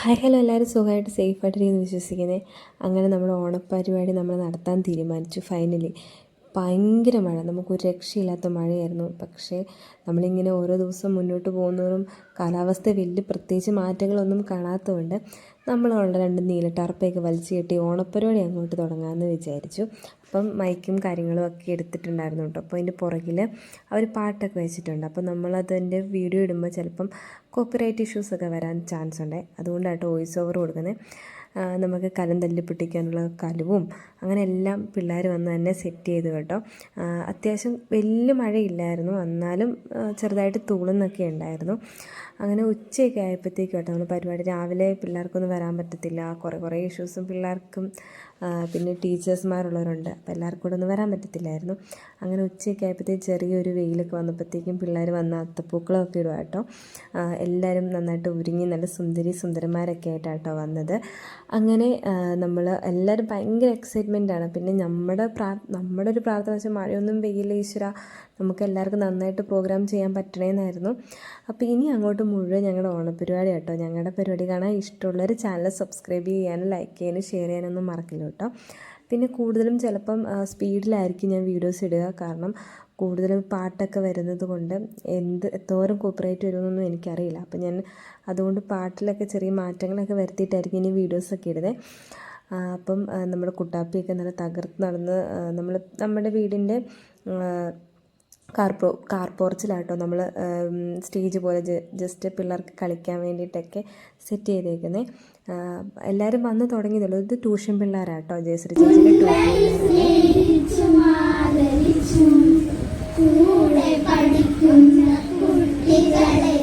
Hi hello, എല്ലാവരും സുഖമായിട്ട് സേഫായിട്ടിരിക്കുന്നു വിശ്വസിക്കുന്നത്. അങ്ങനെ നമ്മൾ ഓണപ്പരിപാടി നമ്മൾ നടത്താൻ തീരുമാനിച്ചു. ഫൈനലി ഭയങ്കര മഴ, നമുക്കൊരു രക്ഷയില്ലാത്ത മഴയായിരുന്നു. പക്ഷേ നമ്മളിങ്ങനെ ഓരോ ദിവസം മുന്നോട്ട് പോകുന്നതോറും കാലാവസ്ഥ വലിയ പ്രത്യേകിച്ച് മാറ്റങ്ങളൊന്നും കാണാത്തതുകൊണ്ട് നമ്മളുള്ള രണ്ട് നീല ടർപ്പയൊക്കെ വലിച്ചു കെട്ടി ഓണപ്പരിപാടി അങ്ങോട്ട് തുടങ്ങാമെന്ന് വിചാരിച്ചു. അപ്പം മൈക്കും കാര്യങ്ങളും ഒക്കെ എടുത്തിട്ടുണ്ടായിരുന്നു കേട്ടോ. അപ്പോൾ അതിൻ്റെ പുറകിൽ അവർ പാട്ടൊക്കെ വെച്ചിട്ടുണ്ട്. അപ്പോൾ നമ്മളതിൻ്റെ വീഡിയോ ഇടുമ്പോൾ ചിലപ്പം കോപ്പിറൈറ്റ് ഇഷ്യൂസൊക്കെ വരാൻ ചാൻസ് ഉണ്ട്. അതുകൊണ്ടാട്ടോ വോയിസ് ഓവർ കൊടുക്കുന്നത്. നമുക്ക് കലം തല്ലി പൊട്ടിക്കാനുള്ള കലുവും അങ്ങനെ എല്ലാം പിള്ളേർ വന്ന് തന്നെ സെറ്റ് ചെയ്തു കേട്ടോ. അത്യാവശ്യം വലിയ മഴയില്ലായിരുന്നു, എന്നാലും ചെറുതായിട്ട് തൂളുന്നൊക്കെ ഉണ്ടായിരുന്നു. അങ്ങനെ ഉച്ചയൊക്കെ ആയപ്പോഴത്തേക്കും കേട്ടോ നമ്മൾ പരിപാടി. രാവിലെ പിള്ളേർക്കൊന്നും വരാൻ പറ്റത്തില്ല, കുറേ ഇഷ്യൂസും പിള്ളേർക്കും പിന്നെ ടീച്ചേഴ്സ്മാരുള്ളവരുണ്ട്. അപ്പോൾ എല്ലാവർക്കും കൂടെ ഒന്നും വരാൻ പറ്റത്തില്ലായിരുന്നു. അങ്ങനെ ഉച്ചയൊക്കെ ആയപ്പോഴത്തേക്കും ചെറിയൊരു വെയിലൊക്കെ വന്നപ്പോഴത്തേക്കും പിള്ളേർ വന്ന് അത്തപ്പൂക്കളമൊക്കെ ഇടുക കേട്ടോ. എല്ലാവരും നന്നായിട്ട് ഒരുങ്ങി നല്ല സുന്ദരന്മാരൊക്കെ ആയിട്ടാട്ടോ വന്നത്. അങ്ങനെ നമ്മൾ എല്ലാവരും ഭയങ്കര എക്സൈറ്റ്മെൻറ്റാണ്. പിന്നെ നമ്മുടെ ഒരു പ്രാർത്ഥന വെച്ചാൽ മഴയൊന്നും പെയ്യില്ല ഈശ്വര, നമുക്ക് എല്ലാവർക്കും നന്നായിട്ട് പ്രോഗ്രാം ചെയ്യാൻ പറ്റണേന്നായിരുന്നു. അപ്പോൾ ഇനി അങ്ങോട്ട് മുഴുവൻ ഞങ്ങളുടെ ഓണപ്പരിപാടി കേട്ടോ. ഞങ്ങളുടെ പരിപാടി കാണാൻ ഇഷ്ടമുള്ളവർ ചാനൽ സബ്സ്ക്രൈബ് ചെയ്യാനും ലൈക്ക് ചെയ്യാനും ഷെയർ ചെയ്യാനൊന്നും മറക്കില്ല കേട്ടോ. പിന്നെ കൂടുതലും ചിലപ്പം സ്പീഡിലായിരിക്കും ഞാൻ വീഡിയോസ് ഇടുക, കാരണം കൂടുതലും പാട്ടൊക്കെ വരുന്നത് കൊണ്ട് എന്തോരം കോപ്പിറൈറ്റ് വരുമെന്നൊന്നും എനിക്കറിയില്ല. അപ്പം ഞാൻ അതുകൊണ്ട് പാട്ടിലൊക്കെ ചെറിയ മാറ്റങ്ങളൊക്കെ വരുത്തിയിട്ടായിരിക്കും ഇനി വീഡിയോസൊക്കെ ഇടുന്നത്. അപ്പം നമ്മുടെ കുട്ടാപ്പിയൊക്കെ നല്ല തകർത്ത് നടന്ന് നമ്മുടെ വീടിൻ്റെ കാർ പോർച്ചിലാട്ടോ നമ്മൾ സ്റ്റേജ് പോലെ ജസ്റ്റ് പിള്ളേർക്ക് കളിക്കാൻ വേണ്ടിയിട്ടൊക്കെ സെറ്റ് ചെയ്തേക്കുന്നത്. എല്ലാവരും വന്ന് തുടങ്ങിയതുള്ളൂ. ഇത് ട്യൂഷൻ പിള്ളേരാട്ടോ, ജയശ്രീ ചേച്ചിയുടെ ട്യൂഷൻ പിള്ളേരാണ്.